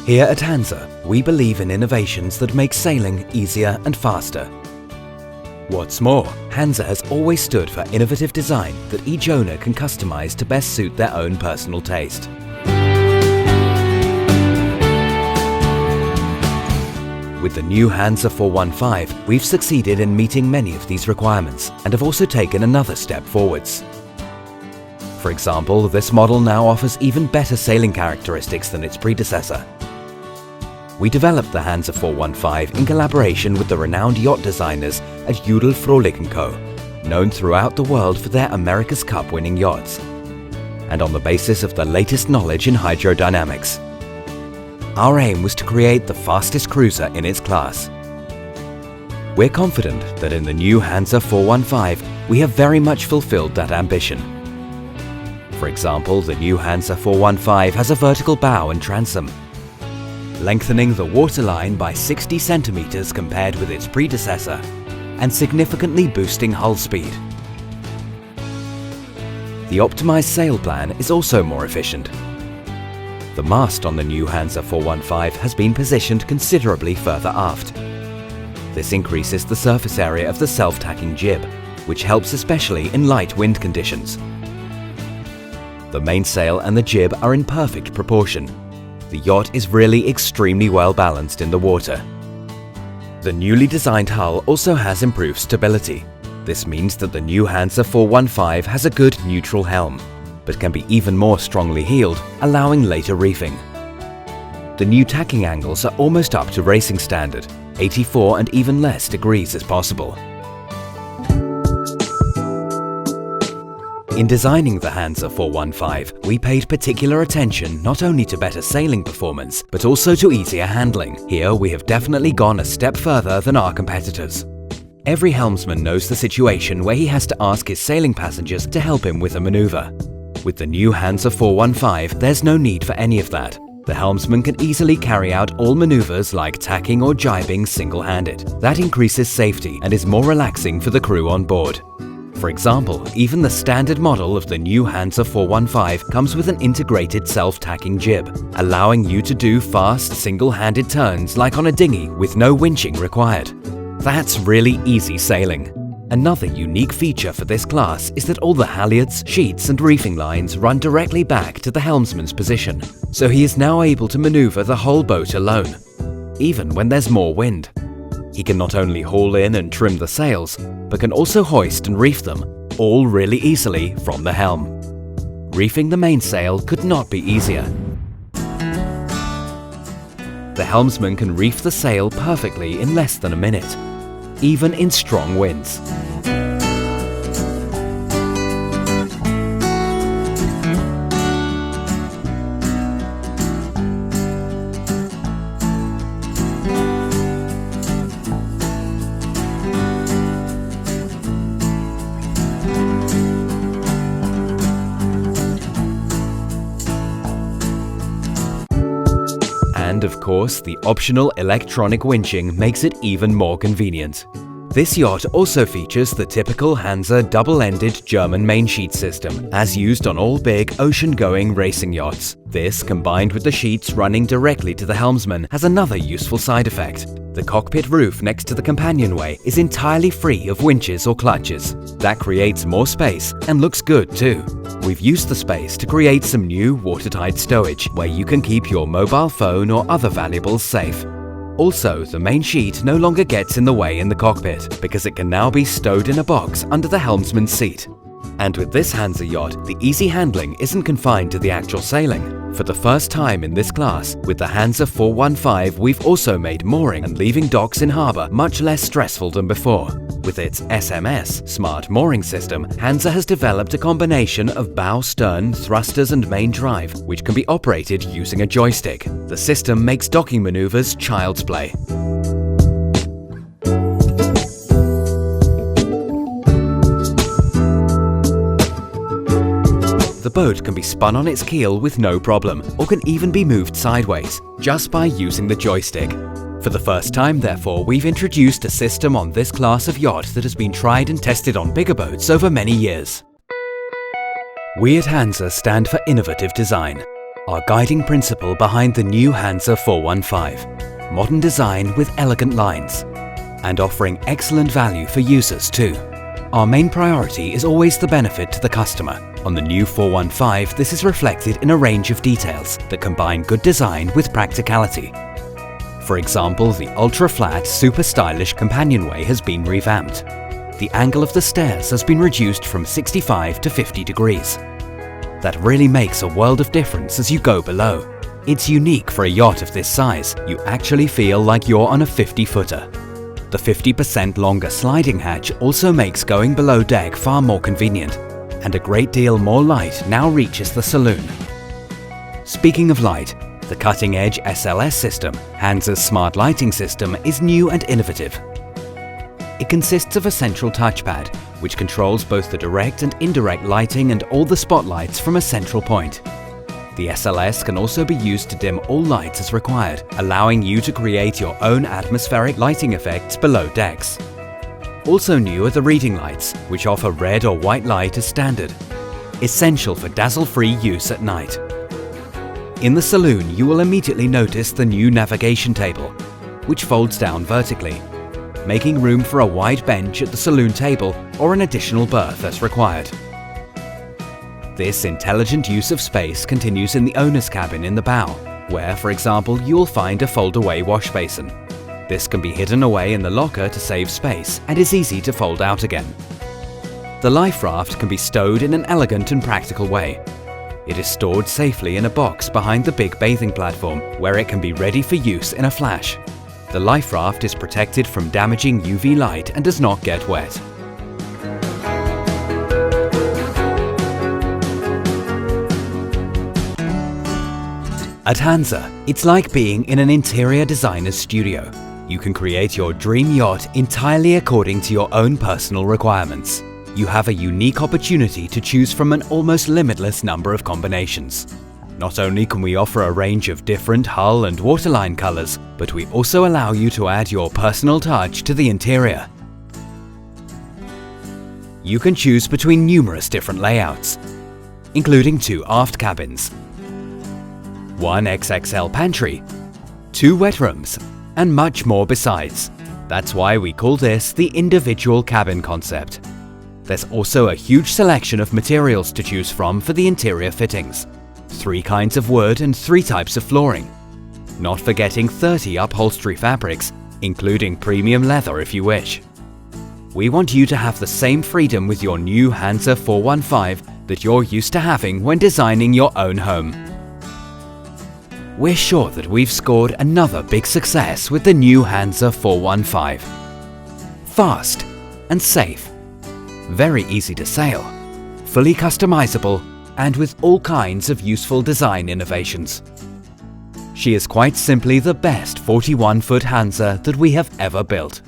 Here at Hansa, we believe in innovations that make sailing easier and faster. What's more, Hansa has always stood for innovative design that each owner can customize to best suit their own personal taste. With the new Hansa 415, we've succeeded in meeting many of these requirements and have also taken another step forwards. For example, this model now offers even better sailing characteristics than its predecessor. We developed the Hansa 415 in collaboration with the renowned yacht designers at Jodel Fröhlich & Co., known throughout the world for their America's Cup winning yachts, and on the basis of the latest knowledge in hydrodynamics. Our aim was to create the fastest cruiser in its class. We're confident that in the new Hansa 415 we have very much fulfilled that ambition. For example, the new Hansa 415 has a vertical bow and transom, lengthening the waterline by 60 centimeters compared with its predecessor, and significantly boosting hull speed. The optimized sail plan is also more efficient. The mast on the new Hansa 415 has been positioned considerably further aft. This increases the surface area of the self-tacking jib, which helps especially in light wind conditions. The mainsail and the jib are in perfect proportion. The yacht is really extremely well balanced in the water. The newly designed hull also has improved stability. This means that the new Hansa 415 has a good neutral helm, but can be even more strongly heeled, allowing later reefing. The new tacking angles are almost up to racing standard. 84 and even less degrees is possible. In designing the Hansa 415, we paid particular attention not only to better sailing performance, but also to easier handling. Here we have definitely gone a step further than our competitors. Every helmsman knows the situation where he has to ask his sailing passengers to help him with a maneuver. With the new Hansa 415, there's no need for any of that. The helmsman can easily carry out all maneuvers like tacking or jibing single-handed. That increases safety and is more relaxing for the crew on board. For example, even the standard model of the new Hansa 415 comes with an integrated self-tacking jib, allowing you to do fast single-handed turns like on a dinghy with no winching required. That's really easy sailing. Another unique feature for this class is that all the halyards, sheets and reefing lines run directly back to the helmsman's position, so he is now able to maneuver the whole boat alone, even when there's more wind. He can not only haul in and trim the sails, but can also hoist and reef them, all really easily from the helm. Reefing the mainsail could not be easier. The helmsman can reef the sail perfectly in less than a minute, even in strong winds. And of course, the optional electronic winching makes it even more convenient. This yacht also features the typical Hansa double-ended German main sheet system, as used on all big ocean-going racing yachts. This, combined with the sheets running directly to the helmsman, has another useful side effect. The cockpit roof next to the companionway is entirely free of winches or clutches. That creates more space and looks good too. We've used the space to create some new watertight stowage, where you can keep your mobile phone or other valuables safe. Also, the main sheet no longer gets in the way in the cockpit, because it can now be stowed in a box under the helmsman's seat. And with this Hansa yacht, the easy handling isn't confined to the actual sailing. For the first time in this class, with the Hansa 415, we've also made mooring and leaving docks in harbour much less stressful than before. With its SMS, Smart Mooring System, Hansa has developed a combination of bow, stern, thrusters and main drive, which can be operated using a joystick. The system makes docking manoeuvres child's play. The boat can be spun on its keel with no problem, or can even be moved sideways, just by using the joystick. For the first time, therefore, we've introduced a system on this class of yacht that has been tried and tested on bigger boats over many years. We at Hansa stand for innovative design. our guiding principle behind the new Hansa 415. Modern design with elegant lines and offering excellent value for users too. Our main priority is always the benefit to the customer. On the new 415, this is reflected in a range of details that combine good design with practicality. For example, the ultra-flat, super stylish companionway has been revamped. The angle of the stairs has been reduced from 65 to 50 degrees. That really makes a world of difference as you go below. It's unique for a yacht of this size. You actually feel like you're on a 50-footer. The 50% longer sliding hatch also makes going below deck far more convenient, and a great deal more light now reaches the saloon. Speaking of light, the cutting-edge SLS system, Hansa's smart lighting system, is new and innovative. It consists of a central touchpad, which controls both the direct and indirect lighting and all the spotlights from a central point. The SLS can also be used to dim all lights as required, allowing you to create your own atmospheric lighting effects below decks. Also new are the reading lights, which offer red or white light as standard, essential for dazzle-free use at night. In the saloon, you will immediately notice the new navigation table, which folds down vertically, making room for a wide bench at the saloon table or an additional berth as required. This intelligent use of space continues in the owner's cabin in the bow, where, for example, you will find a fold-away wash basin. This can be hidden away in the locker to save space and is easy to fold out again. The life raft can be stowed in an elegant and practical way. It is stored safely in a box behind the big bathing platform, where it can be ready for use in a flash. The life raft is protected from damaging UV light and does not get wet. At Hansa, it's like being in an interior designer's studio. You can create your dream yacht entirely according to your own personal requirements. You have a unique opportunity to choose from an almost limitless number of combinations. Not only can we offer a range of different hull and waterline colors, but we also allow you to add your personal touch to the interior. You can choose between numerous different layouts, including 2 aft cabins, 1 XXL pantry, 2 wet rooms, and much more besides. That's why we call this the individual cabin concept. There's also a huge selection of materials to choose from for the interior fittings. 3 kinds of wood and 3 types of flooring. Not forgetting 30 upholstery fabrics, including premium leather if you wish. We want you to have the same freedom with your new Hansa 415 that you're used to having when designing your own home. We're sure that we've scored another big success with the new Hansa 415. Fast and safe, very easy to sail, fully customizable, and with all kinds of useful design innovations. She is quite simply the best 41-foot Hansa that we have ever built.